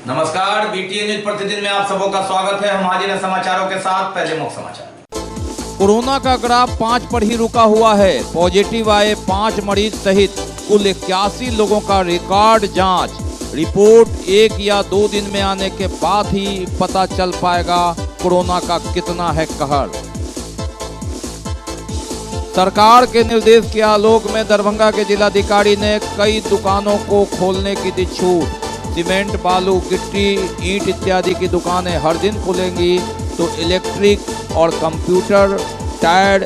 नमस्कार, BTA news प्रतिदिन में आप सबों का स्वागत है। हम हाजिर हैं समाचारों के साथ। पहले मुख्य समाचार। कोरोना का ग्राफ 5 पर ही रुका हुआ है। पॉजिटिव आए 5 मरीज सहित कुल 81 लोगों का रिकॉर्ड जांच। रिपोर्ट 1 या 2 दिन में आने के बाद ही पता चल पाएगा कोरोना का कितना है कहर। सरकार के निर्देश के आलोक में दरभंगा के जिलाधिकारी ने कई दुकानों को खोलने की दी छूट। सीमेंट, बालू, गिट्टी, ईंट इत्यादि की दुकानें हर दिन खुलेंगी, तो इलेक्ट्रिक और कंप्यूटर, टायर,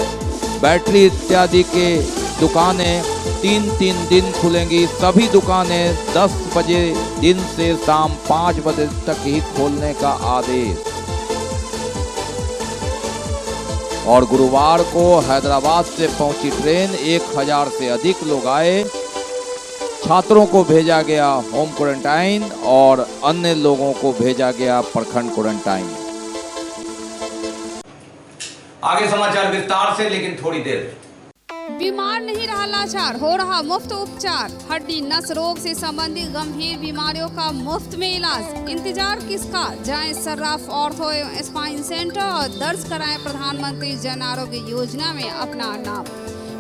बैटरी इत्यादि के दुकानें 3-3 दिन खुलेंगी। सभी दुकानें 10 बजे दिन से शाम 5 बजे तक ही खोलने का आदेश। और गुरुवार को हैदराबाद से पहुंची ट्रेन, 1000 से अधिक लोग आए। छात्रों को भेजा गया होम क्वारंटाइन और अन्य लोगों को भेजा गया प्रखंड क्वारंटाइन। आगे समाचार विस्तार से, लेकिन थोड़ी देर। बीमार नहीं रहा लाचार, हो रहा मुफ्त उपचार। हड्डी नस रोग से संबंधित गंभीर बीमारियों का मुफ्त में इलाज। इंतजार किसका, जाएं सर्राफ ऑर्थो एवं स्पाइन सेंटर और दर्ज कराएं प्रधानमंत्री जन आरोग्य योजना में अपना नाम।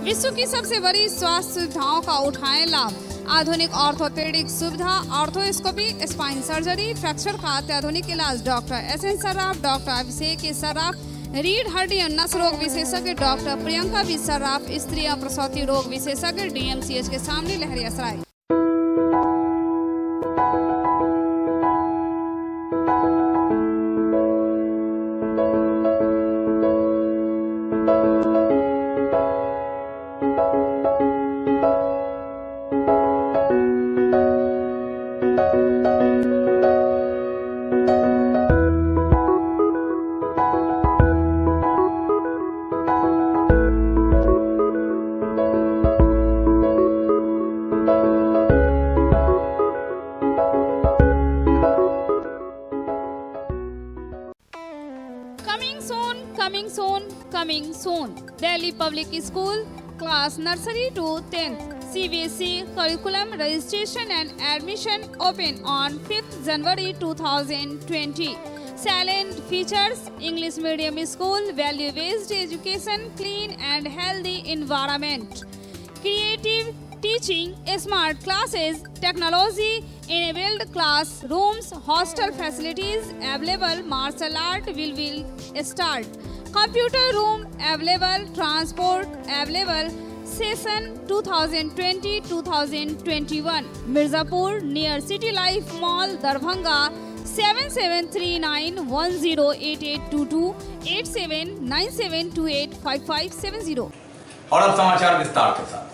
विश्व की सबसे बड़ी स्वास्थ्य सुविधाओं का उठाएं लाभ। आधुनिक ऑर्थोपेडिक सुविधा, ऑर्थोस्कोपी, स्पाइन सर्जरी, फ्रैक्चर का अत्याधुनिक इलाज। Doctor S N Sarraf, doctor Abhishek Sarraf, रीढ़, हड्डी और नस रोग विशेषज्ञ डॉक्टर प्रियंका बी सर्राफ, स्त्री और प्रसूति रोग विशेषज्ञ, डीएमसीएच के सामने Laheriasarai. Coming soon. Delhi Public School, class nursery to 10th. CBSE curriculum registration and admission open on 5th January 2020. Salient features: English medium school, value-based education, clean and healthy environment, creative teaching, smart classes, technology-enabled classrooms, hostel facilities available. Martial art will start. Computer room available, transport available. Session 2020-2021. Mirzapur near City Life Mall, Darbhanga. 7739108822 8797285570। और अब समाचार विस्तार के साथ।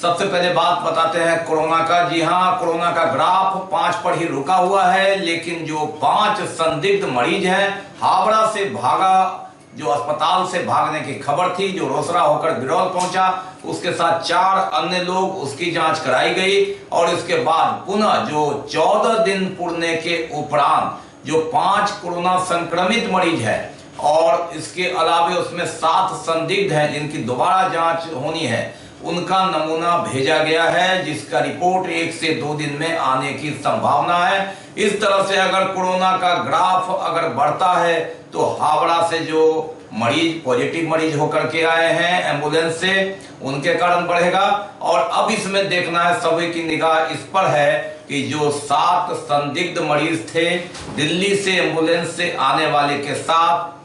सबसे पहले बात बताते हैं कोरोना का। जी हां, कोरोना का ग्राफ 5 पर ही रुका हुआ है, लेकिन जो 5 संदिग्ध मरीज हैं, हावड़ा से भागा, जो अस्पताल से भागने की खबर थी, जो रोसड़ा होकर बिरौल पहुंचा, उसके साथ 4 अन्य लोग, उसकी जांच कराई गई। और इसके बाद पुनः जो 14 दिन पुरने के उपरांत जो 5 कोरोना संक्रमित मरीज है, और इसके अलावे उसमें 7 संदिग्ध हैं जिनकी दोबारा जांच होनी है, उनका नमूना भेजा गया है, जिसका रिपोर्ट 1 से 2 दिन में आने की संभावना है। इस तरह से अगर कोरोना का ग्राफ अगर बढ़ता है, तो हावड़ा से जो मरीज, पॉजिटिव मरीज होकर के आए हैं एम्बुलेंस से, उनके कारण बढ़ेगा। और अब इसमें देखना है, सभी की निगाह इस पर है कि जो 7 संदिग्ध मरीज थे दिल्ली से एम्बुलेंस से आने वाले के साथ,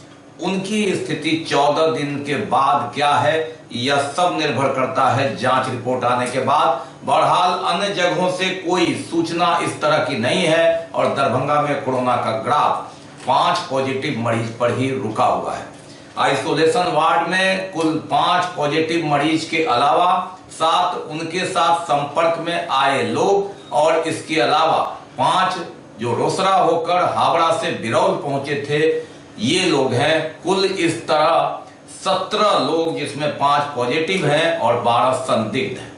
उनकी स्थिति 14 दिन के बाद क्या है, यह सब निर्भर करता है जांच रिपोर्ट आने के बाद। बहरहाल अन्य जगहों से कोई सूचना इस तरह की नहीं है, और दरभंगा में कोरोना का ग्राफ 5 पॉजिटिव मरीज पर ही रुका हुआ है। आइसोलेशन वार्ड में कुल 5 पॉजिटिव मरीज के अलावा 7 उनके साथ संपर्क में आए लोग, और इसके अलावा 5 जो रोसड़ा होकर हावड़ा से बिरौल पहुंचे थे, ये लोग हैं। कुल इस तरह 17 लोग, जिसमें 5 पॉजिटिव हैं और 12 संदिग्ध हैं।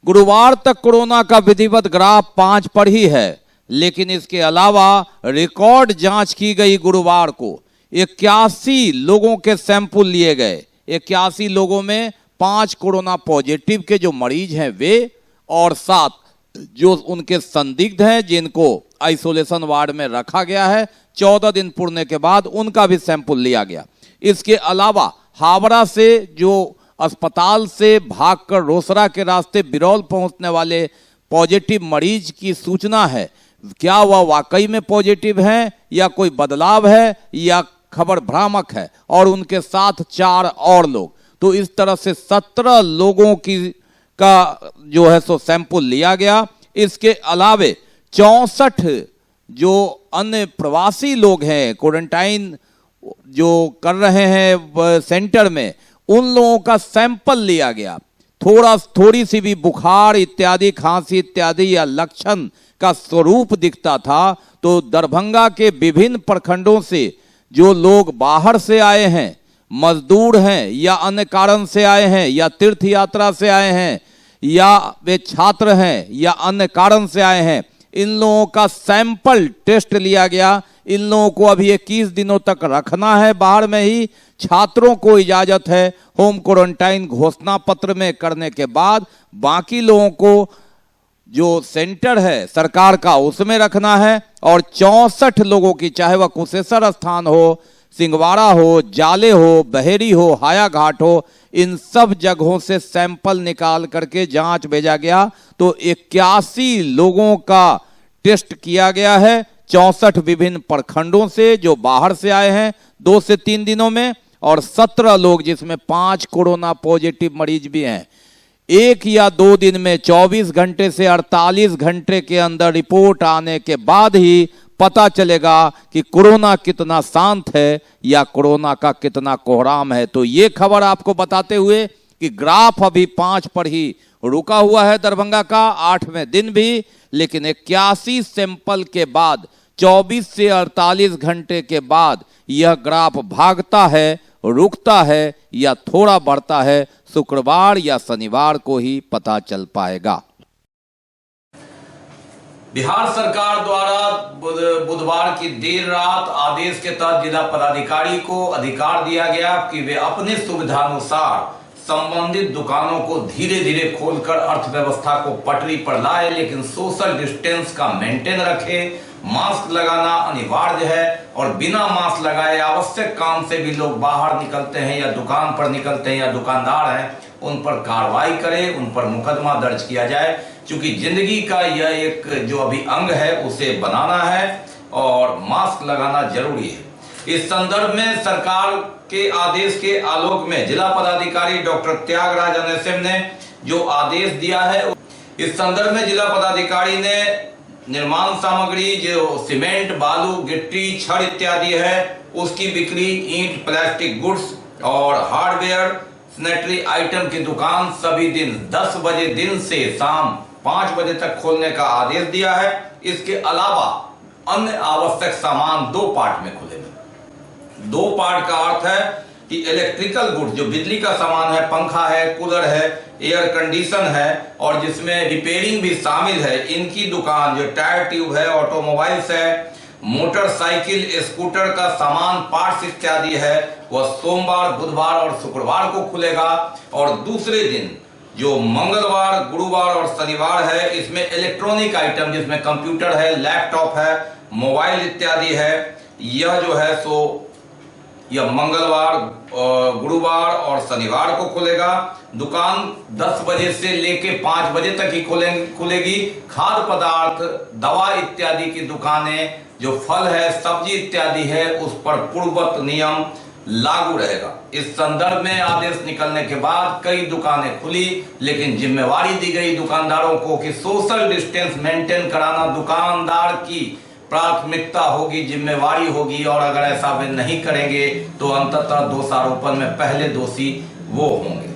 गुरुवार तक कोरोना का विधिवत ग्राफ 5 पर ही है, लेकिन इसके अलावा रिकॉर्ड जांच की गई। गुरुवार को 81 लोगों के सैंपल लिए गए। 81 लोगों में 5 कोरोना पॉजिटिव के जो मरीज हैं वे, और 7 जो उनके संदिग्ध हैं जिनको आइसोलेशन वार्ड में रखा गया है, 14 दिन पूर्णे के बाद उनका भी सैंपल लिया गया। इसके अलावा हावड़ा से जो अस्पताल से भागकर रोसड़ा के रास्ते बिरौल पहुंचने वाले पॉजिटिव मरीज की सूचना है, क्या वह वाकई में पॉजिटिव हैं या कोई बदलाव है या खबर भ्रामक है, और उनके साथ 4 और लोग। तो इस तरह से 17 लोगों का जो है सो सैंपल लिया गया। इसके अलावे 64 जो अन्य प्रवासी लोग हैं क्वारंटाइन जो कर रहे हैं सेंटर में, उन लोगों का सैंपल लिया गया। थोड़ी सी भी बुखार इत्यादि, खांसी इत्यादि या लक्षण का स्वरूप दिखता था तो दरभंगा के विभिन्न प्रखंडों से जो लोग बाहर से आए हैं, मजदूर हैं या अन्य कारण से आए हैं या तीर्थ यात्रा से आए हैं या वे छात्र हैं या अन्य कारण से आए हैं, इन लोगों का सैंपल टेस्ट लिया गया। इन लोगों को अभी 21 दिनों तक रखना है बाहर में ही। छात्रों को इजाजत है होम क्वारंटाइन घोषणा पत्र में करने के बाद बाकी लोगों को जो सेंटर है सरकार का उसमें रखना है। और 64 लोगों की, चाहे वह कुशेश्वर स्थान हो, सिंगवाड़ा हो, जाले हो, बहेरी हो, हाया घाट हो, इन सब जगहों से सैंपल निकाल करके जांच भेजा गया। तो 81 लोगों का टेस्ट किया गया है 64 विभिन्न प्रखंडों से जो बाहर से आए हैं 2 से 3 दिनों में, और 17 लोग जिसमें 5 कोरोना पॉजिटिव मरीज भी हैं। 1 या 2 दिन में 24 घंटे से 48 घंटे के अंदर रिपोर्ट आने के बाद ही पता चलेगा कि कोरोना कितना शांत है या कोरोना का कितना कोहराम है। तो ये खबर आपको बताते हुए कि ग्राफ अभी 5 पर ही रुका हुआ है दरभंगा का 8वें दिन भी, लेकिन 81 सैंपल के बाद 24 से 48 घंटे के बाद यह ग्राफ भागता है, रुकता है या थोड़ा बढ़ता है, शुक्रवार या शनिवार को ही पता चल पाएगा। बिहार सरकार द्वारा बुधवार की देर रात आदेश के तहत जिला पदाधिकारी को अधिकार दिया गया कि वे अपने सुविधानुसार संबंधित दुकानों को धीरे धीरे खोलकर अर्थव्यवस्था को पटरी पर लाए, लेकिन सोशल डिस्टेंस का मेंटेन रखे, मास्क लगाना अनिवार्य है और बिना मास्क लगाए आवश्यक काम से भी लोग बाहर निकलते हैं या दुकान पर निकलते हैं या दुकानदार हैं उन पर कार्रवाई करे, उन पर मुकदमा दर्ज किया जाए। क्योंकि जिंदगी का यह एक जो अभी अंग है उसे बनाना है और मास्क लगाना जरूरी है। इस संदर्भ में सरकार के आदेश के आलोक में जिला पदाधिकारी डॉक्टर त्यागराज NSM ने जो आदेश दिया है, इस संदर्भ में जिला पदाधिकारी ने निर्माण सामग्री जो सीमेंट, बालू, गिट्टी, छड़ इत्यादि है उसकी बिक्री, ईंट, प्लास्टिक गुड्स और हार्डवेयर, सैनिटरी आइटम की दुकान सभी दिन 10 बजे दिन से शाम 5 बजे तक खोलने का आदेश दिया है। इसके अलावा अन्य आवश्यक सामान 2 पार्ट में खुलेंगे। 2 पार्ट का अर्थ है कि इलेक्ट्रिकल गुड्स जो बिजली का सामान है, पंखा है, कूलर है, एयर कंडीशन है और जिसमें रिपेयरिंग भी शामिल है, इनकी दुकान जो टायर ट्यूब है, ऑटोमोबाइल्स है, मोटरसाइकिल, स्कूटर का सामान, पार्ट्स इत्यादि है, वह सोमवार, बुधवार और शुक्रवार को खुलेगा। और दूसरे दिन जो मंगलवार, गुरुवार और शनिवार है, इसमें इलेक्ट्रॉनिक आइटम जिसमें कंप्यूटर है, लैपटॉप है, मोबाइल इत्यादि है, यह जो है सो यह मंगलवार, गुरुवार और शनिवार को खुलेगा। दुकान 10 बजे से लेके 5 बजे तक ही खुलेगी। खाद्य पदार्थ, दवा इत्यादि की दुकानें, जो फल है, सब्जी इत्यादि है, उस पर पूर्ववत नियम लागू रहेगा। इस संदर्भ में आदेश निकलने के बाद कई दुकानें खुली, लेकिन जिम्मेवारी दी गई दुकानदारों को कि सोशल डिस्टेंस मेंटेन कराना दुकानदार की प्राथमिकता होगी, जिम्मेवारी होगी, और अगर ऐसा वे नहीं करेंगे तो अंततः दोषारोपण में पहले दोषी वो होंगे।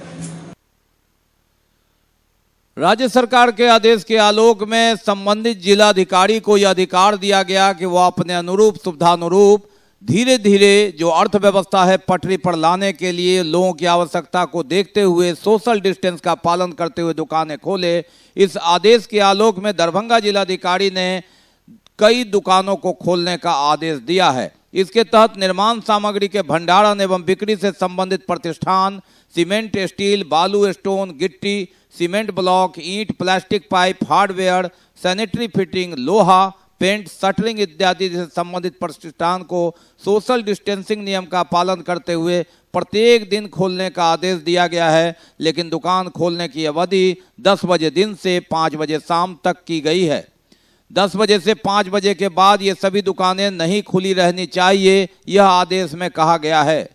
राज्य सरकार के आदेश के आलोक में संबंधित जिलाधिकारी को यह अधिकार दिया गया कि वह अपने अनुरूप सुविधानुरूप धीरे धीरे जो अर्थव्यवस्था है पटरी पर लाने के लिए लोगों की आवश्यकता को देखते हुए सोशल डिस्टेंस का पालन करते हुए दुकानें खोले। इस आदेश के आलोक में दरभंगा जिलाधिकारी ने कई दुकानों को खोलने का आदेश दिया है। इसके तहत निर्माण सामग्री के भंडारण एवं बिक्री से संबंधित प्रतिष्ठान सीमेंट, स्टील, बालू, स्टोन, गिट्टी, सीमेंट ब्लॉक, ईंट, plastic pipe, hardware, sanitary fitting, लोहा, पेंट, शटरिंग इत्यादि से संबंधित प्रतिष्ठान को सोशल डिस्टेंसिंग नियम का पालन करते हुए प्रत्येक दिन खोलने का आदेश दिया गया है। लेकिन दुकान खोलने की अवधि 10 बजे दिन से 5 बजे शाम तक की गई है। 10 बजे से 5 बजे के बाद ये सभी दुकानें नहीं खुली रहनी चाहिए, यह आदेश में कहा गया है।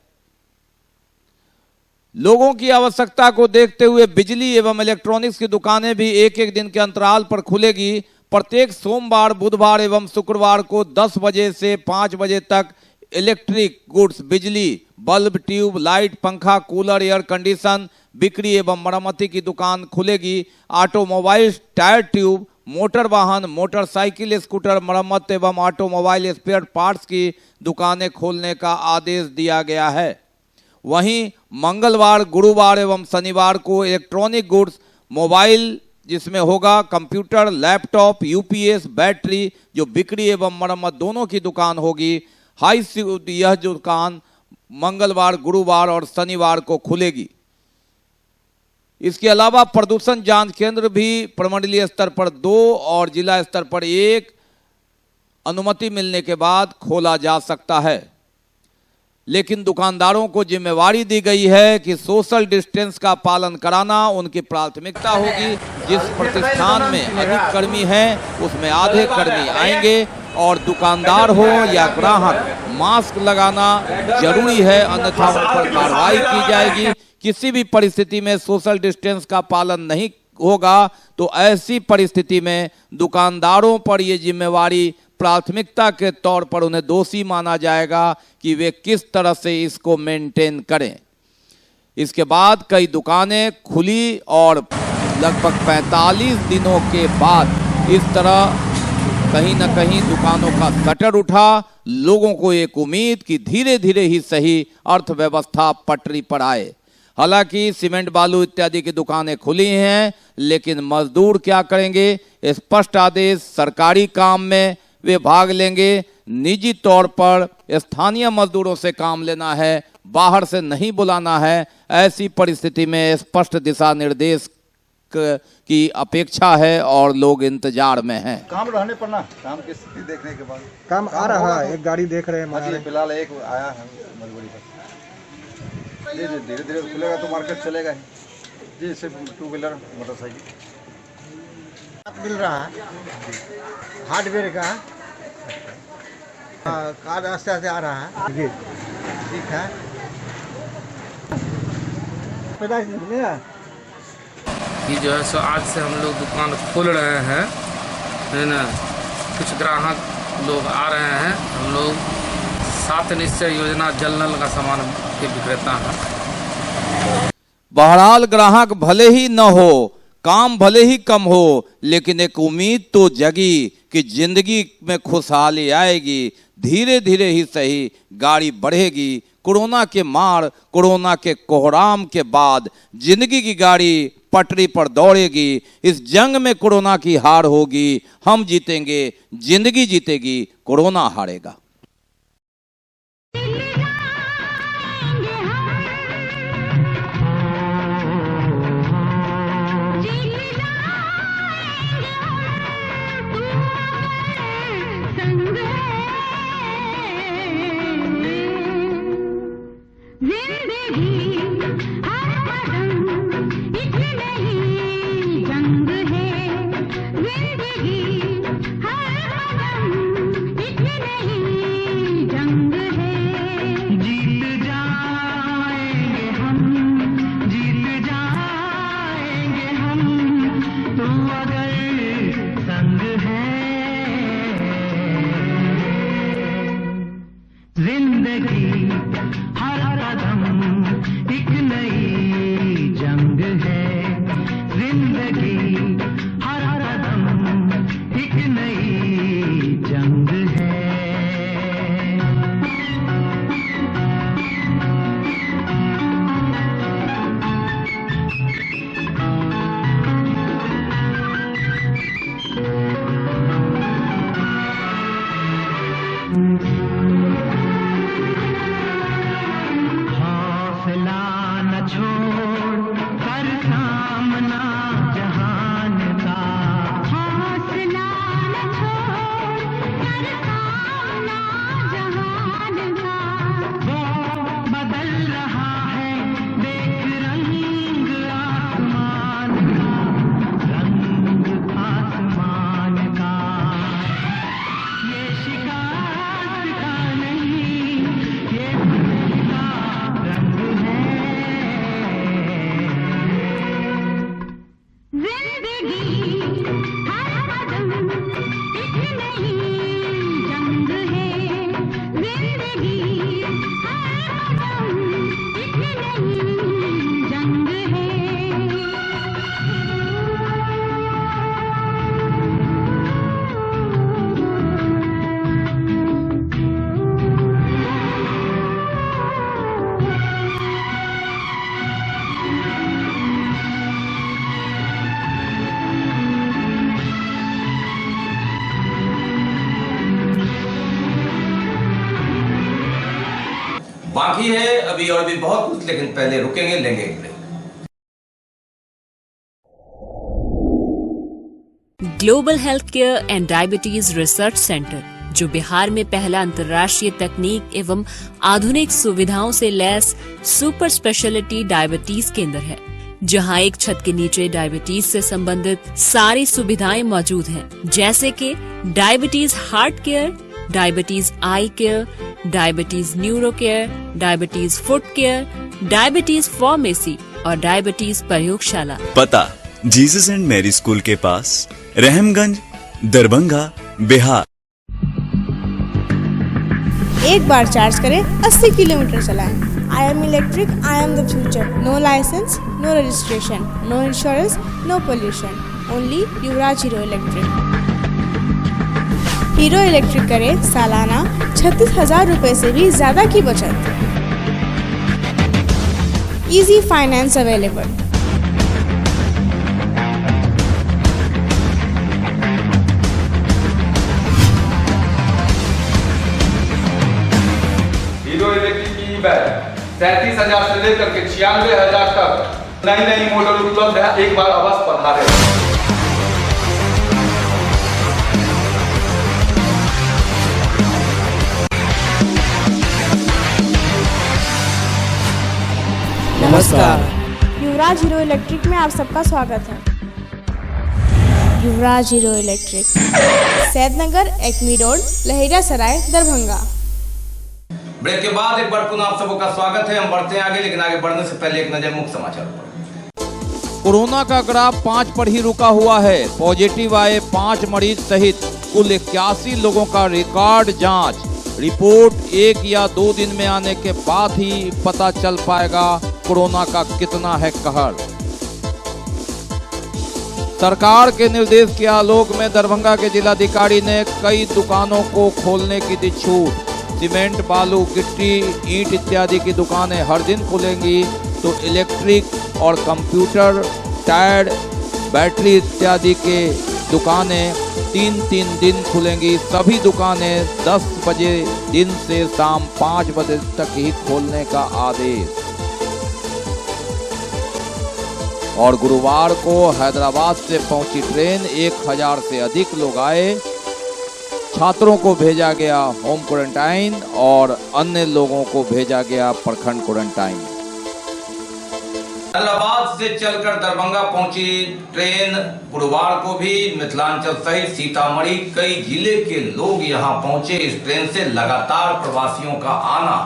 लोगों की आवश्यकता को देखते हुए बिजली एवं इलेक्ट्रॉनिक्स की दुकानें भी एक एक दिन के अंतराल पर खुलेगी। प्रत्येक सोमवार, बुधवार एवं शुक्रवार को 10 बजे से 5 बजे तक इलेक्ट्रिक गुड्स, बिजली, बल्ब, ट्यूब लाइट, पंखा, कूलर, एयर कंडीशन बिक्री एवं मरम्मती की दुकान खुलेगी। ऑटोमोबाइल, टायर ट्यूब, मोटर वाहन, मोटरसाइकिल, स्कूटर मरम्मत एवं ऑटोमोबाइल स्पेयर पार्ट्स की दुकानें खोलने का आदेश दिया गया है। वहीं मंगलवार, गुरुवार एवं शनिवार को इलेक्ट्रॉनिक गुड्स, मोबाइल जिसमें होगा कंप्यूटर, लैपटॉप, यूपीएस, बैटरी जो बिक्री एवं मरम्मत दोनों की दुकान होगी। यह जो दुकान मंगलवार, गुरुवार और शनिवार को खुलेगी। इसके अलावा प्रदूषण जांच केंद्र भी प्रमंडलीय स्तर पर 2 और जिला स्तर पर 1 अनुमति मिलने के बाद खोला जा सकता है। लेकिन दुकानदारों को जिम्मेवारी दी गई है कि सोशल डिस्टेंस का पालन कराना उनकी प्राथमिकता होगी। जिस प्रतिष्ठान में अधिक कर्मी हैं उसमें आधे कर्मी आएंगे और दुकानदार हो या ग्राहक मास्क लगाना जरूरी है, अन्यथा उन पर कार्रवाई की जाएगी। किसी भी परिस्थिति में सोशल डिस्टेंस का पालन नहीं होगा तो ऐसी परिस्थिति में दुकानदारों पर ये जिम्मेवारी प्राथमिकता के तौर पर उन्हें दोषी माना जाएगा कि वे किस तरह से इसको मेंटेन करें। इसके बाद कई दुकानें खुली और लगभग 45 दिनों के बाद इस तरह कहीं न कहीं दुकानों का शटर उठा। लोगों को एक उम्मीद कि धीरे धीरे ही सही अर्थव्यवस्था पटरी पर आए। हालांकि सीमेंट, बालू इत्यादि की दुकानें खुली हैं, लेकिन मजदूर क्या करेंगे? स्पष्ट आदेश, सरकारी काम में वे भाग लेंगे। निजी तौर पर स्थानीय मजदूरों से काम लेना है, बाहर से नहीं बुलाना है। ऐसी परिस्थिति में स्पष्ट दिशा निर्देश की अपेक्षा है और लोग इंतजार में हैं। काम रहने पर ना, काम की स्थिति देखने के बाद काम आ रहा है। एक गाड़ी देख रहे हैं, फिलहाल एक आया है मजबूरी पर। जी जी, धीरे धीरे खुलेगा तो मार्केट चलेगा ही जी। सिर्फ 2 व्हीलर, मोटरसाइकिल मिल रहा है हार्डवेयर का। कार्ड आस्ते आस्ते आ रहा है जी, ठीक है। कि जो है सो आज से हम लोग दुकान खोल रहे हैं, है ना। कुछ ग्राहक लोग आ रहे हैं। हम लोग 7 निश्चय योजना जल नल का सामान के विक्रेता हैं। बहरहाल ग्राहक भले ही न हो, काम भले ही कम हो, लेकिन एक उम्मीद तो जगी कि जिंदगी में खुशहाली आएगी। धीरे धीरे ही सही गाड़ी बढ़ेगी। कोरोना के मार, कोरोना के कोहराम के बाद जिंदगी की गाड़ी पटरी पर दौड़ेगी। इस जंग में कोरोना की हार होगी, हम जीतेंगे, जिंदगी जीतेगी, कोरोना हारेगा। जिंदगी हर कदम एक बाकी है अभी और भी बहुत कुछ, लेकिन पहले रुकेंगे, लेंगे एक break. Global health care and diabetes research centre, जो बिहार में पहला अंतर्राष्ट्रीय तकनीक एवं आधुनिक सुविधाओं से लैस सुपर स्पेशलिटी डायबिटीज केंद्र है, जहां एक छत के नीचे डायबिटीज से संबंधित सारी सुविधाएं मौजूद हैं, जैसे कि diabetes heart care, diabetes eye care, diabetes neuro care, diabetes foot care, diabetes pharmacy और डायबिटीज प्रयोगशाला। पता जीसस एंड मैरी स्कूल के पास, रहमगंज, दरभंगा, बिहार। एक बार चार्ज करें, 80 किलोमीटर चलाएं। I am electric, I am the future. No licence, no registration, no insurance, no pollution, only Yuvraj Hero electric. Hero electric करें सालाना 36,000 रुपए से भी ज्यादा की बचत। Easy finance available. Hero electric की बैग 37,000 से लेकर के 96,000 तक नई नई मॉडल उपलब्ध है। एक बार अवश्य पधारें। नमस्कार, युवराज हीरो इलेक्ट्रिक में आप सबका स्वागत है। Yuvraj Hero Electric, Saidnagar, Acme road, Laheriasarai, Darbhanga. Break के बाद एक बार पुनः आप सबों का स्वागत है। हम बढ़ते हैं आगे, लेकिन आगे बढ़ने से पहले एक नजर मुख्य समाचार पर। कोरोना का ग्राफ 5 पर ही रुका हुआ है। पॉजिटिव आए 5 मरीज सहित कुल 81 लोगों का रिकॉर्ड जांच। रिपोर्ट 1 या 2 दिन में आने के बाद ही पता चल पाएगा कोरोना का कितना है कहर। सरकार के निर्देश के आलोक में दरभंगा के जिलाधिकारी ने कई दुकानों को खोलने की दी छूट। सीमेंट, बालू, गिट्टी, ईंट इत्यादि की दुकानें हर दिन खुलेंगी, तो इलेक्ट्रिक और कंप्यूटर, टायर, बैटरी इत्यादि के दुकानें 3-3 दिन खुलेंगी। सभी दुकानें 10 बजे दिन से शाम 5 बजे तक ही खोलने का आदेश। और गुरुवार को हैदराबाद से पहुंची ट्रेन, 1000 से अधिक लोग आए। छात्रों को भेजा गया होम क्वारंटाइन और अन्य लोगों को भेजा गया प्रखंड क्वारंटाइन। हैदराबाद से चलकर दरभंगा पहुंची ट्रेन गुरुवार को भी मिथिलांचल सहित सीतामढ़ी कई जिले के लोग यहां पहुंचे। इस ट्रेन से लगातार प्रवासियों का आना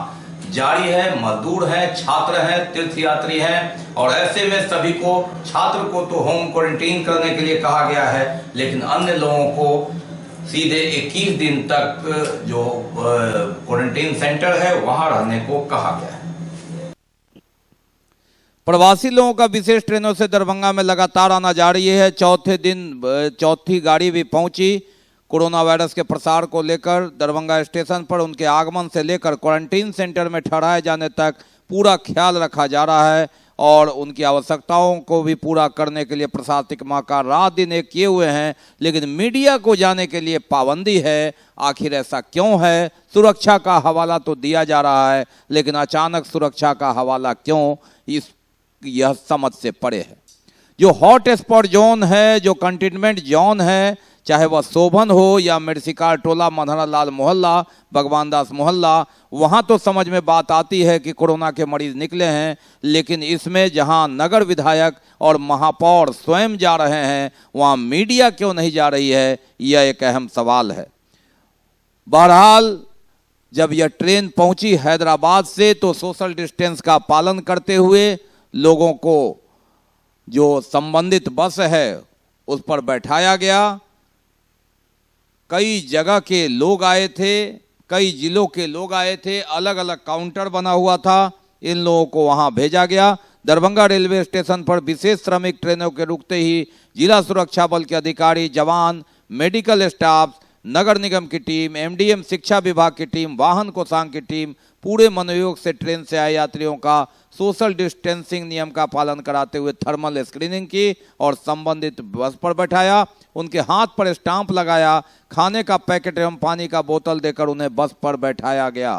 जारी है। मजदूर हैं, छात्र हैं, तीर्थयात्री हैं, और ऐसे में सभी को, छात्र को तो होम क्वारंटाइन करने के लिए कहा गया है, लेकिन अन्य लोगों को सीधे 21 दिन तक जो क्वारंटाइन सेंटर है वहां रहने को कहा गया है। प्रवासी लोगों का विशेष ट्रेनों से दरभंगा में लगातार आना जारी है। चौथे दिन चौथी गाड़ी भी पहुंची। कोरोना वायरस के प्रसार को लेकर दरभंगा स्टेशन पर उनके आगमन से लेकर क्वारंटाइन सेंटर में ठहराए जाने तक पूरा ख्याल रखा जा रहा है, और उनकी आवश्यकताओं को भी पूरा करने के लिए प्रशासनिक महकार रात दिन एक किए हुए हैं। लेकिन मीडिया को जाने के लिए पाबंदी है। आखिर ऐसा क्यों है? सुरक्षा का हवाला तो दिया जा रहा है, लेकिन अचानक सुरक्षा का हवाला क्यों, यह समझ से परे है। जो हॉट स्पॉट जोन है, जो कंटेनमेंट जोन है, चाहे वह शोभन हो या मेडसिकार टोला, मधना लाल मोहल्ला, भगवान दास मोहल्ला, वहां तो समझ में बात आती है कि कोरोना के मरीज निकले हैं। लेकिन इसमें जहां नगर विधायक और महापौर स्वयं जा रहे हैं, वहां मीडिया क्यों नहीं जा रही है, यह एक अहम सवाल है। बहरहाल जब यह ट्रेन पहुंची हैदराबाद से, तो सोशल डिस्टेंस का पालन करते हुए लोगों को जो संबंधित बस है उस पर बैठाया गया। कई जगह के लोग आए थे, कई जिलों के लोग आए थे, अलग अलग काउंटर बना हुआ था, इन लोगों को वहां भेजा गया। दरभंगा रेलवे स्टेशन पर विशेष श्रमिक ट्रेनों के रुकते ही जिला सुरक्षा बल के अधिकारी, जवान, मेडिकल स्टाफ, नगर निगम की टीम, एमडीएम शिक्षा विभाग की टीम, वाहन कोषांग की टीम पूरे मनोयोग से ट्रेन से आए यात्रियों का सोशल डिस्टेंसिंग नियम का पालन कराते हुए थर्मल स्क्रीनिंग की और संबंधित बस पर बैठाया। उनके हाथ पर स्टांप लगाया, खाने का पैकेट एवं पानी का बोतल देकर उन्हें बस पर बैठाया गया।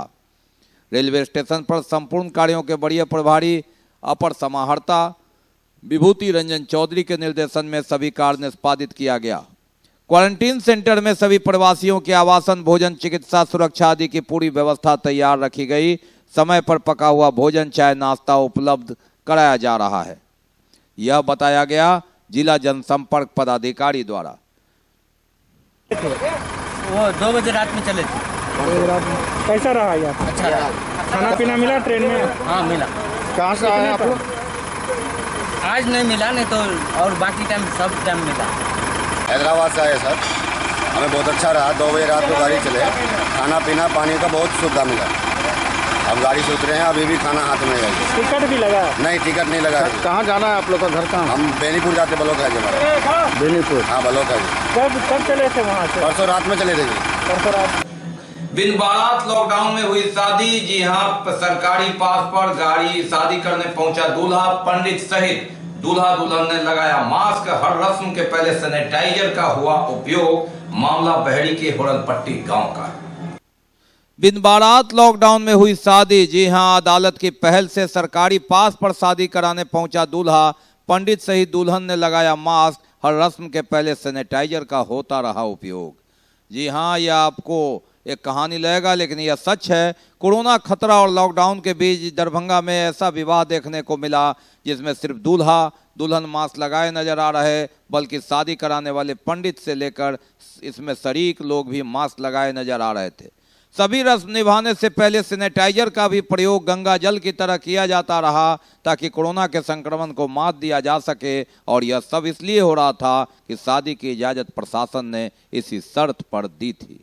रेलवे स्टेशन पर संपूर्ण कार्यों के वरीय प्रभारी अपर समाहर्ता विभूति रंजन चौधरी के निर्देशन में सभी कार्य निष्पादित किया गया। क्वारंटीन सेंटर में सभी प्रवासियों के आवासन, भोजन, चिकित्सा, सुरक्षा आदि की पूरी व्यवस्था तैयार रखी गई। समय पर पका हुआ भोजन, चाय, नाश्ता उपलब्ध कराया जा रहा है, यह बताया गया जिला जनसंपर्क पदाधिकारी द्वारा। वो 2 बजे रात में चले थे। रात में कैसा रहा यार? अच्छा रहा। खाना पीना मिला ट्रेन में? हाँ मिला। कहाँ से आए आप लोग? आज नहीं मिला, नहीं तो और बाकी टाइम सब टाइम मिला। हैदराबाद से आए सर, हमें बहुत अच्छा रहा। 2 बजे रात को गाड़ी चले, खाना पीना पानी का बहुत सुविधा मिला। अब गाड़ी से उतरे हैं, अभी भी खाना हाथ में है। टिकट भी लगा? नहीं, टिकट नहीं लगा। कहाँ जाना है आप लोग का? घर कहाँ? हम बेनीपुर जाते, बलोक है हमारा। बेनीपुर? हाँ बलोक है। कब चले थे वहाँ से? परसों रात में चले थे जी। परसों रात। बिन बारात लॉकडाउन में हुई शादी। जी हाँ, सरकारी पास पर गाड़ी शादी करने पहुंचा दूल्हा, पंडित सहित दूल्हा दुल्हन ने लगाया मास्क। हर रस्म के पहले सैनिटाइजर का हुआ उपयोग। मामला बहेड़ी के होरलपट्टी गांव का। बिन बारात लॉकडाउन में हुई शादी। जी हां, अदालत की पहल से सरकारी पास पर शादी कराने पहुंचा दूल्हा, पंडित सहित दुल्हन ने लगाया मास्क। हर रस्म के पहले सैनिटाइजर का होता रहा उपयोग। जी हां, यह आपको एक कहानी लगेगा लेकिन यह सच है। कोरोना खतरा और लॉकडाउन के बीच दरभंगा में ऐसा विवाह देखने को मिला जिसमें सिर्फ दूल्हा दुल्हन मास्क लगाए नजर आ रहे, बल्कि शादी कराने वाले पंडित से लेकर इसमें शरीक लोग भी मास्क लगाए नजर आ रहे थे। सभी रस्म निभाने से पहले सैनिटाइजर का भी प्रयोग गंगा जल की तरह किया जाता रहा ताकि कोरोना के संक्रमण को मात दिया जा सके, और यह सब इसलिए हो रहा था कि शादी की इजाजत प्रशासन ने इसी शर्त पर दी थी।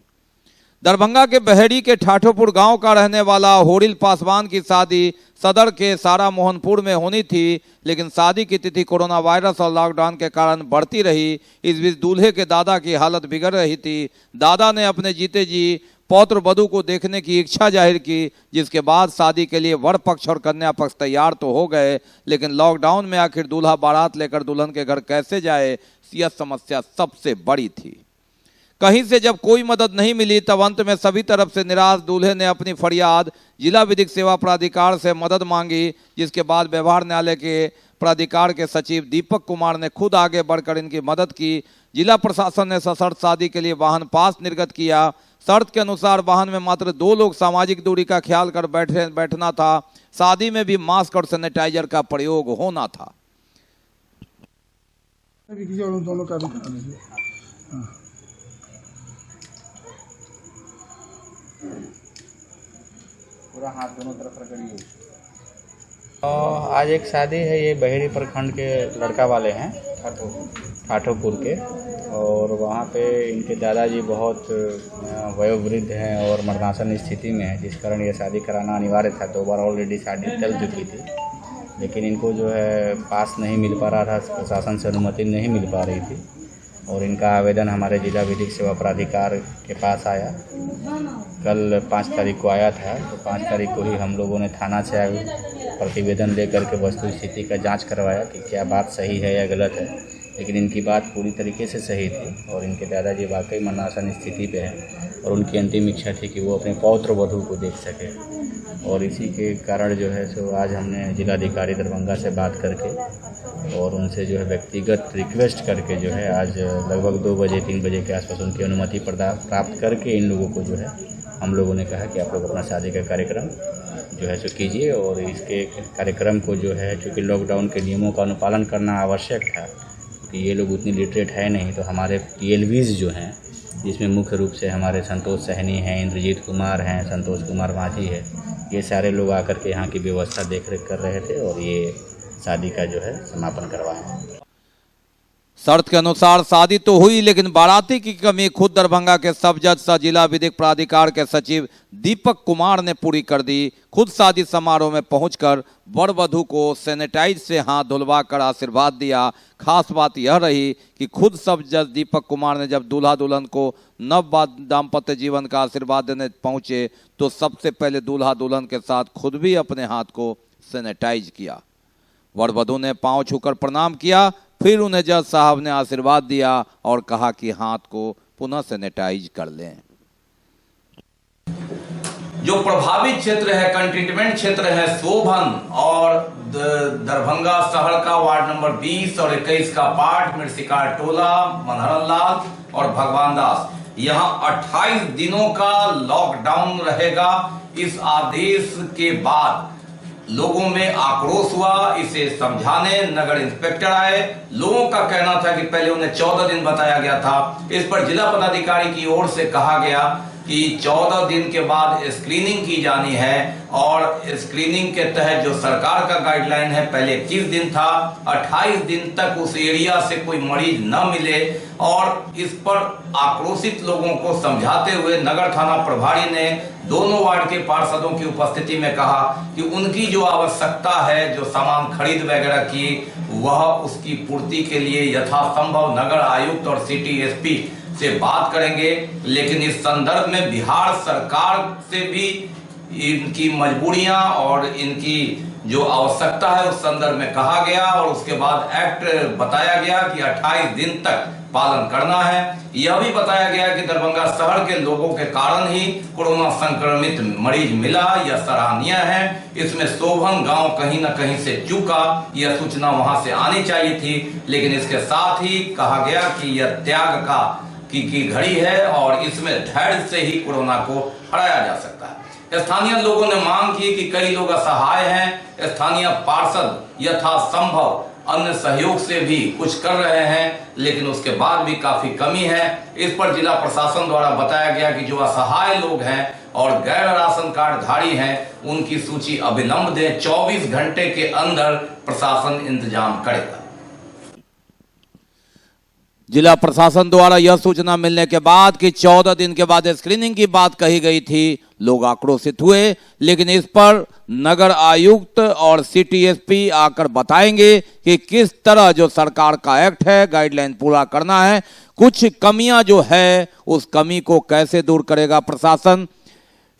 दरभंगा के बहेड़ी के ठाठोपुर गांव का रहने वाला होरिल पासवान की शादी सदर के सारा मोहनपुर में होनी थी, लेकिन शादी की तिथि कोरोना वायरस और लॉकडाउन के कारण बढ़ती रही। इस बीच दूल्हे के दादा की हालत बिगड़ रही थी। दादा ने अपने जीते जी पौत्र वधू को देखने की इच्छा जाहिर की, जिसके बाद शादी के लिए वर पक्ष और कन्या पक्ष तैयार तो हो गए, लेकिन लॉकडाउन में आखिर दूल्हा बारात लेकर दुल्हन के घर कैसे जाए, यह समस्या सबसे बड़ी थी। कहीं से जब कोई मदद नहीं मिली तब अंत में सभी तरफ से निराश दूल्हे ने अपनी फरियाद जिला विधिक सेवा प्राधिकार से मदद मांगी, जिसके बाद व्यवहार न्यायालय के प्राधिकार के सचिव दीपक कुमार ने खुद आगे बढ़कर इनकी मदद की। जिला प्रशासन ने सशर्त शादी के लिए वाहन पास निर्गत किया। शर्त के अनुसार वाहन में मात्र 2 लोग सामाजिक दूरी का ख्याल कर बैठना था। शादी में भी मास्क और सैनिटाइजर का प्रयोग होना था। दोनों का पूरा हाथ दोनों तरफ रगड़िए। आज एक शादी है, ये बहेड़ी प्रखंड के लड़का वाले हैं, ठाठोपुर के, और वहाँ पे इनके दादाजी बहुत वयोवृद्ध हैं और मरणासन स्थिति में है, जिस कारण ये शादी कराना अनिवार्य था। 2 बार ऑलरेडी शादी चल चुकी थी, लेकिन इनको जो है पास नहीं मिल पा रहा था, प्रशासन से अनुमति नहीं मिल पा रही थी, और इनका आवेदन हमारे जिला विधिक सेवा प्राधिकार के पास आया। कल 5 तारीख को आया था, तो 5 तारीख को ही हम लोगों ने थाना से प्रतिवेदन लेकर के वस्तु स्थिति का जांच करवाया कि क्या बात सही है या गलत है, लेकिन इनकी बात पूरी तरीके से सही थी और इनके दादाजी वाकई मरणासन स्थिति पे हैं और उनकी अंतिम इच्छा थी कि वो अपने पौत्र वधू को देख सके। और इसी के कारण जो है सो आज हमने जिलाधिकारी दरभंगा से बात करके और उनसे जो है व्यक्तिगत रिक्वेस्ट करके जो है आज लगभग 2 बजे 3 बजे के आसपास उनकी अनुमति प्राप्त करके इन लोगों को जो है हम लोगों ने कहा कि आप लोग अपना शादी का कार्यक्रम जो है सो कीजिए। और इसके कार्यक्रम को जो है चूँकि लॉकडाउन के नियमों का अनुपालन करना आवश्यक था, क्योंकि ये लोग उतनी लिटरेट है नहीं, तो हमारे PLVs जो हैं, जिसमें मुख्य रूप से हमारे संतोष सहनी हैं, इंद्रजीत कुमार हैं, संतोष कुमार माझी है, ये सारे लोग आकर के यहाँ की व्यवस्था देख रेख कर रहे थे और ये शादी का जो है समापन करवाया। शर्त के अनुसार शादी तो हुई, लेकिन बाराती की कमी खुद दरभंगा के सब जज सह जिला विधिक प्राधिकार के सचिव दीपक कुमार ने पूरी कर दी। खुद शादी समारोह में पहुंचकर वर वधू को सैनिटाइज से हाथ धुलवा कर आशीर्वाद दिया। खास बात यह रही कि खुद सब जज दीपक कुमार ने जब दूल्हा दुल्हन को नव दाम्पत्य जीवन का आशीर्वाद देने पहुंचे तो सबसे पहले दूल्हा दुल्हन के साथ खुद भी अपने हाथ को सैनिटाइज किया। वर वधू ने पांव छूकर प्रणाम किया, फिर उन्हें जज साहब ने आशीर्वाद दिया और कहा कि हाथ को पुनः सैनिटाइज कर लें। जो प्रभावित क्षेत्र है, कंटेनमेंट क्षेत्र है सोभन और दरभंगा शहर का वार्ड नंबर 20 और 21 का पार्ट, मिर्सिकार टोला, मनहरन लाल और भगवान दास, यहाँ 28 दिनों का लॉकडाउन रहेगा। इस आदेश के बाद लोगों में आक्रोश हुआ। इसे समझाने नगर इंस्पेक्टर आए। लोगों का कहना था कि पहले उन्हें 14 दिन बताया गया था। इस पर जिला पदाधिकारी की ओर से कहा गया कि 14 दिन के बाद स्क्रीनिंग की जानी है और स्क्रीनिंग के तहत जो सरकार का गाइडलाइन है, पहले 21 दिन था, 28 दिन तक उस एरिया से कोई मरीज न मिले। और इस पर आक्रोशित लोगों को समझाते हुए नगर थाना प्रभारी ने दोनों वार्ड के पार्षदों की उपस्थिति में कहा कि उनकी जो आवश्यकता है, जो सामान खरीद वगैरह की, वह उसकी पूर्ति के लिए यथासंभव नगर आयुक्त और सिटी एसपी से बात करेंगे। लेकिन इस संदर्भ में बिहार सरकार से भी इनकी मजबूरियां और इनकी जो आवश्यकता है उस संदर्भ में कहा गया और उसके बाद एक्ट बताया गया कि 28 दिन तक पालन करना है। यह भी बताया गया कि दरभंगा शहर के लोगों के कारण ही कोरोना संक्रमित मरीज मिला, यह सराहनीय है। इसमें सोभन गांव कहीं न कहीं से चूका, यह सूचना वहां से आनी चाहिए थी। लेकिन इसके साथ ही कहा गया कि यह त्याग की घड़ी है और इसमें धैर्य से ही कोरोना को हराया जा सकता है। स्थानीय लोगों ने मांग की कि कई लोग असहाय हैं। स्थानीय पार्षद यथासंभव अन्य सहयोग से भी कुछ कर रहे हैं, लेकिन उसके बाद भी काफी कमी है। इस पर जिला प्रशासन द्वारा बताया गया कि जो असहाय लोग हैं और गैर राशन कार्ड धारी हैं, उनकी सूची अविलंब दें। 24 घंटे के अंदर प्रशासन इंतजाम करेगा। जिला प्रशासन द्वारा यह सूचना मिलने के बाद कि 14 दिन के बाद स्क्रीनिंग की बात कही गई थी, लोग आक्रोशित हुए। लेकिन इस पर नगर आयुक्त और सिटी एसपी आकर बताएंगे कि किस तरह जो सरकार का एक्ट है, गाइडलाइन पूरा करना है। कुछ कमियां जो है उस कमी को कैसे दूर करेगा प्रशासन।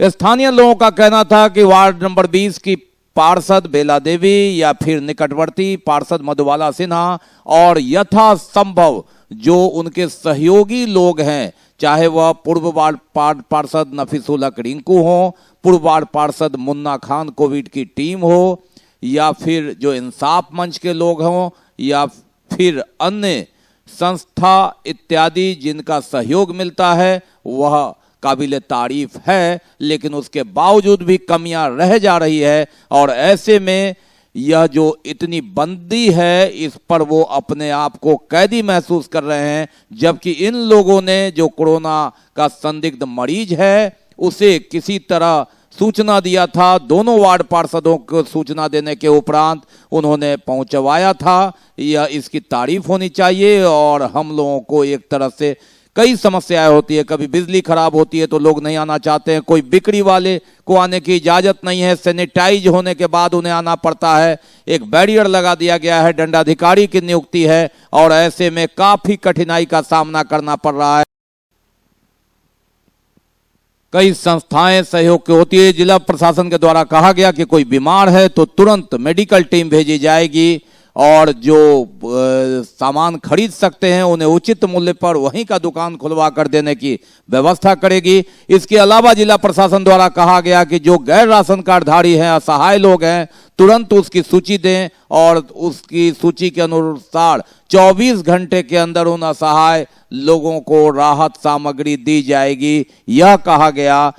स्थानीय लोगों का कहना था कि वार्ड नंबर 20 की पार्षद बेला देवी या फिर निकटवर्ती पार्षद मधुबाला सिन्हा और यथासंभव जो उनके सहयोगी लोग हैं, चाहे वह पूर्व वार्ड पार्षद नफीसुल हक रिंकू हो, पूर्व वार्ड पार्षद मुन्ना खान कोविड की टीम हो, या फिर जो इंसाफ मंच के लोग हों, या फिर अन्य संस्था इत्यादि जिनका सहयोग मिलता है, वह काबिल तारीफ है। लेकिन उसके बावजूद भी कमियां रह जा रही है और ऐसे में यह जो इतनी बंदी है, इस पर वो अपने आप को कैदी महसूस कर रहे हैं। जबकि इन लोगों ने जो कोरोना का संदिग्ध मरीज है उसे किसी तरह सूचना दिया था, दोनों वार्ड पार्षदों को सूचना देने के उपरांत उन्होंने पहुंचवाया था। यह इसकी तारीफ होनी चाहिए। और हम लोगों को एक तरह से कई समस्याएं होती है, कभी बिजली खराब होती है तो लोग नहीं आना चाहते हैं, कोई बिक्री वाले को आने की इजाजत नहीं है, सैनिटाइज होने के बाद उन्हें आना पड़ता है, एक बैरियर लगा दिया गया है, दंडाधिकारी की नियुक्ति है और ऐसे में काफी कठिनाई का सामना करना पड़ रहा है। कई संस्थाएं सहयोग की होती है। जिला प्रशासन के द्वारा कहा गया कि कोई बीमार है तो तुरंत मेडिकल टीम भेजी जाएगी और जो सामान खरीद सकते हैं उन्हें उचित मूल्य पर वहीं का दुकान खुलवा कर देने की व्यवस्था करेगी। इसके अलावा जिला प्रशासन द्वारा कहा गया कि जो गैर राशन कार्ड धारी हैं, असहाय लोग हैं, तुरंत उसकी सूची दें और उसकी सूची के अनुसार 24 घंटे के अंदर उन असहाय लोगों को राहत सामग्री दी जाएगी, यह कहा गया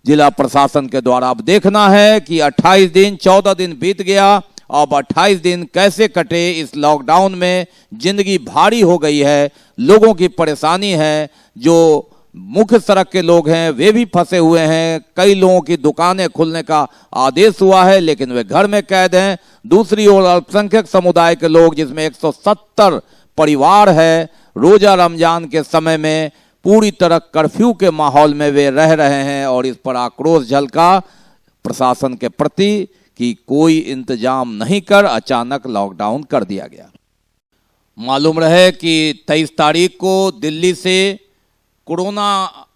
जिला प्रशासन के द्वारा। अब देखना है कि 28 दिन 14 दिन बीत गया, अब 28 दिन कैसे कटे। इस लॉकडाउन में जिंदगी भारी हो गई है, लोगों की परेशानी है। जो मुख्य सड़क के लोग हैं वे भी फंसे हुए हैं। कई लोगों की दुकानें खुलने का आदेश हुआ है लेकिन वे घर में कैद हैं। दूसरी ओर अल्पसंख्यक समुदाय के लोग, जिसमें 170 परिवार है, रोजा रमजान के समय में पूरी तरह कर्फ्यू के माहौल में वे रह रहे हैं और इस पर आक्रोश झलका प्रशासन के प्रति कि कोई इंतजाम नहीं कर अचानक लॉकडाउन कर दिया गया। मालूम रहे कि 23 तारीख को दिल्ली से कोरोना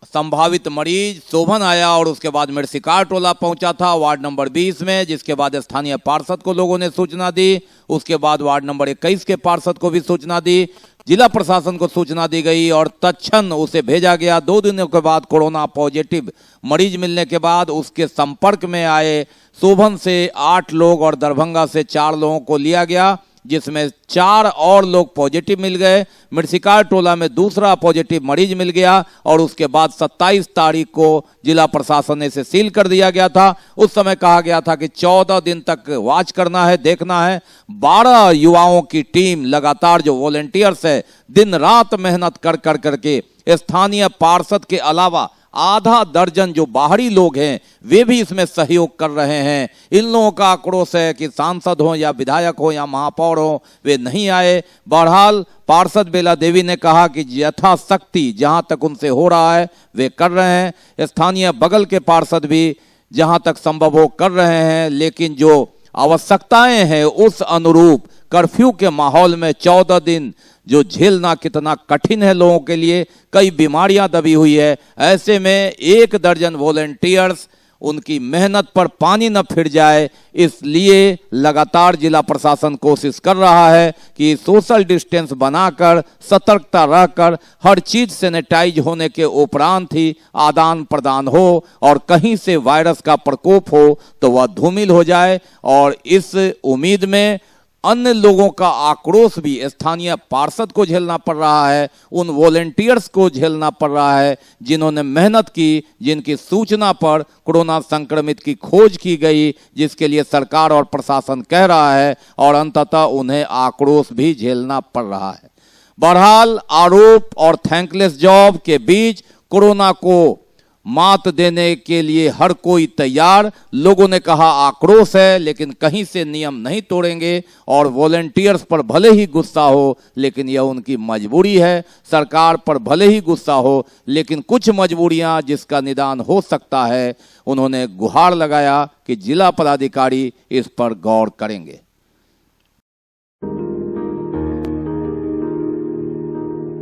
संभावित मरीज शोभन आया और उसके बाद मिर्सिकार टोला पहुंचा था वार्ड नंबर 20 में, जिसके बाद स्थानीय पार्षद को लोगों ने सूचना दी। उसके बाद वार्ड नंबर 21 के पार्षद को भी सूचना दी, जिला प्रशासन को सूचना दी गई और तत्क्षण उसे भेजा गया। 2 दिनों के बाद कोरोना पॉजिटिव मरीज मिलने के बाद उसके संपर्क में आए शोभन से 8 लोग और दरभंगा से 4 लोगों को लिया गया, जिसमें 4 और लोग पॉजिटिव मिल गए। मिर्सिकार टोला में दूसरा पॉजिटिव मरीज मिल गया और उसके बाद 27 तारीख को जिला प्रशासन ने इसे सील कर दिया गया था। उस समय कहा गया था कि 14 दिन तक वॉच करना है, देखना है। 12 युवाओं की टीम लगातार जो वॉलंटियर्स है दिन रात मेहनत कर करके स्थानीय पार्षद के अलावा आधा दर्जन जो बाहरी लोग हैं वे भी इसमें सहयोग कर रहे हैं। इन लोगों का आक्रोश है कि सांसद हो या विधायक हो या महापौर हो, वे नहीं आए। बहरहाल पार्षद बेला देवी ने कहा कि यथाशक्ति जहां तक उनसे हो रहा है वे कर रहे हैं। स्थानीय बगल के पार्षद भी जहां तक संभव हो कर रहे हैं, लेकिन जो आवश्यकताएं हैं उस अनुरूप कर्फ्यू के माहौल में 14 दिन जो झेलना कितना कठिन है लोगों के लिए। कई बीमारियां दबी हुई है, ऐसे में 1 दर्जन वॉलंटियर्स उनकी मेहनत पर पानी न फिर जाए, इसलिए लगातार जिला प्रशासन कोशिश कर रहा है कि सोशल डिस्टेंस बनाकर सतर्कता रहकर हर चीज सैनिटाइज होने के उपरांत ही आदान प्रदान हो और कहीं से वायरस का प्रकोप हो तो वह धूमिल हो जाए। और इस उम्मीद में अन्य लोगों का आक्रोश भी स्थानीय पार्षद को झेलना पड़ रहा है, उन वॉलंटियर्स को झेलना पड़ रहा है जिन्होंने मेहनत की, जिनकी सूचना पर कोरोना संक्रमित की खोज की गई, जिसके लिए सरकार और प्रशासन कह रहा है, और अंततः उन्हें आक्रोश भी झेलना पड़ रहा है। बहरहाल आरोप और थैंकलेस जॉब के बीच कोरोना को मात देने के लिए हर कोई तैयार। लोगों ने कहा आक्रोश है लेकिन कहीं से नियम नहीं तोड़ेंगे और वॉलंटियर्स पर भले ही गुस्सा हो लेकिन यह उनकी मजबूरी है। सरकार पर भले ही गुस्सा हो लेकिन कुछ मजबूरियां जिसका निदान हो सकता है। उन्होंने गुहार लगाया कि जिला पदाधिकारी इस पर गौर करेंगे।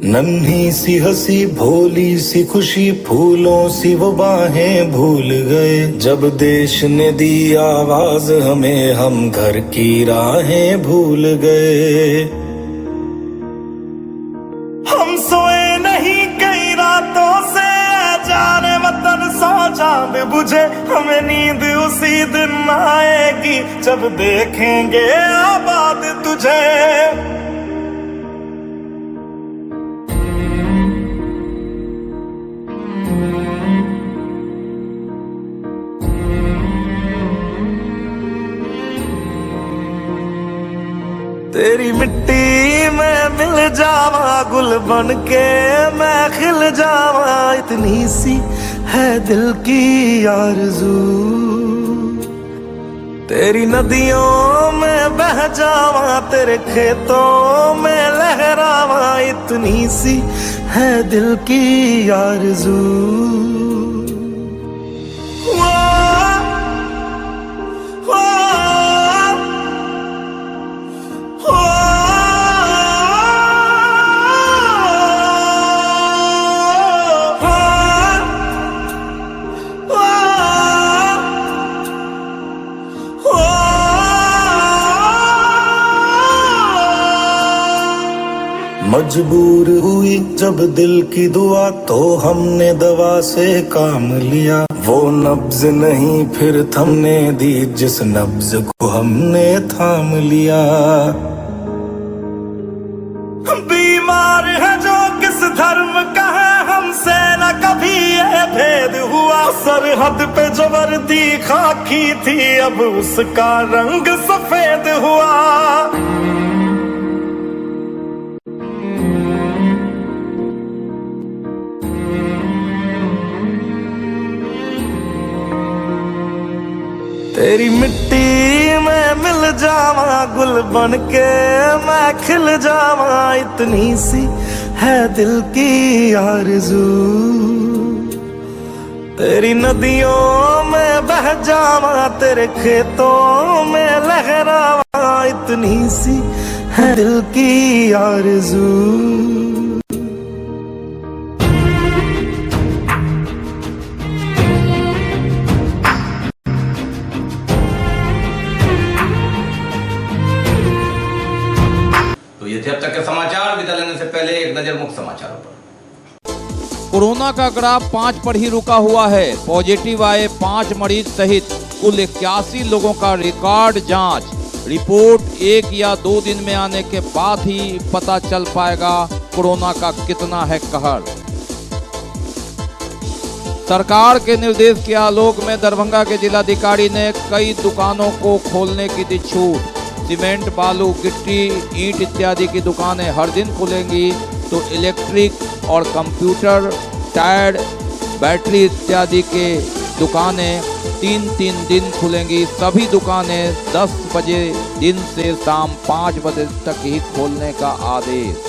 नन्ही सी हंसी भोली सी खुशी फूलों सी वो बाहें भूल गए, जब देश ने दी आवाज हमें हम घर की राहें भूल गए। हम सोए नहीं कई रातों से जाने वतन सौ चांद बुझे, हमें नींद उसी दिन आएगी जब देखेंगे आबाद तुझे। तेरी मिट्टी में मिल जावा गुल बन के मैं खिल जावा, इतनी सी है दिल की आरज़ू। तेरी नदियों में बह जावा तेरे खेतों में लहरावा, इतनी सी है दिल की आरज़ू। मजबूर हुई जब दिल की दुआ तो हमने दवा से काम लिया, वो नब्ज नहीं फिर थमने दी जिस नब्ज को हमने थाम लिया। बीमार है जो किस धर्म का है हमसे न कभी ये भेद हुआ, सरहद पे जो वर्दी खाकी थी अब उसका रंग सफेद हुआ। तेरी मिट्टी में मिल जावा गुल बन के मैं खिल जावा, इतनी सी है दिल की आरज़ू। तेरी नदियों में बह जावा तेरे खेतों में लहरावा, इतनी सी है दिल की आरज़ू। ये थे अब तक के समाचार। विदा लेने से पहले एक नजर मुख्य समाचारों पर। कोरोना का ग्राफ 5 पर ही रुका हुआ है। पॉजिटिव आए 5 मरीज सहित कुल 81 लोगों का रिकॉर्ड जांच। रिपोर्ट 1 या 2 दिन में आने के बाद ही पता चल पाएगा कोरोना का कितना है कहर। सरकार के निर्देश के आलोक में दरभंगा के जिलाधिकारी ने कई दुकानों को खोलने की दी छूट। सीमेंट, बालू, गिट्टी, ईंट इत्यादि की दुकानें हर दिन खुलेंगी, तो इलेक्ट्रिक और कंप्यूटर, टायर, बैटरी इत्यादि के दुकानें 3-3 दिन खुलेंगी। सभी दुकानें 10 बजे दिन से शाम 5 बजे तक ही खोलने का आदेश।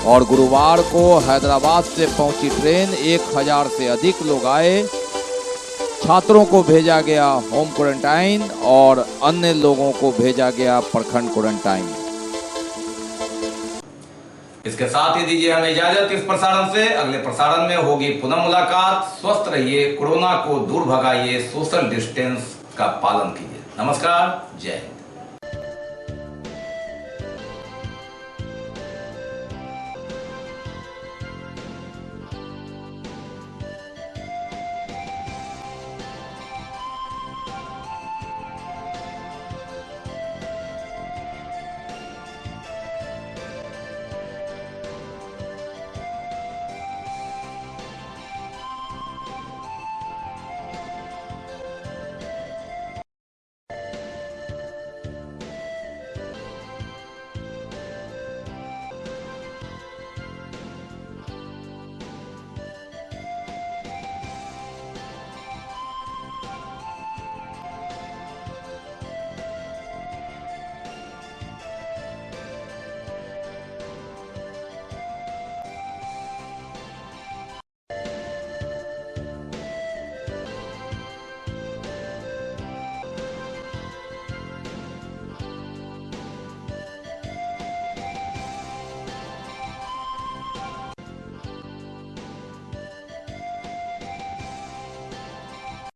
और गुरुवार को हैदराबाद से पहुंची ट्रेन, 1000 से अधिक लोग आए। छात्रों को भेजा गया होम क्वारंटाइन और अन्य लोगों को भेजा गया प्रखंड क्वारंटाइन। इसके साथ ही दीजिए हमें इजाजत इस प्रसारण से। अगले प्रसारण में होगी पुनः मुलाकात। स्वस्थ रहिए, कोरोना को दूर भगाइए, सोशल डिस्टेंस का पालन कीजिए। नमस्कार, जय हिंद।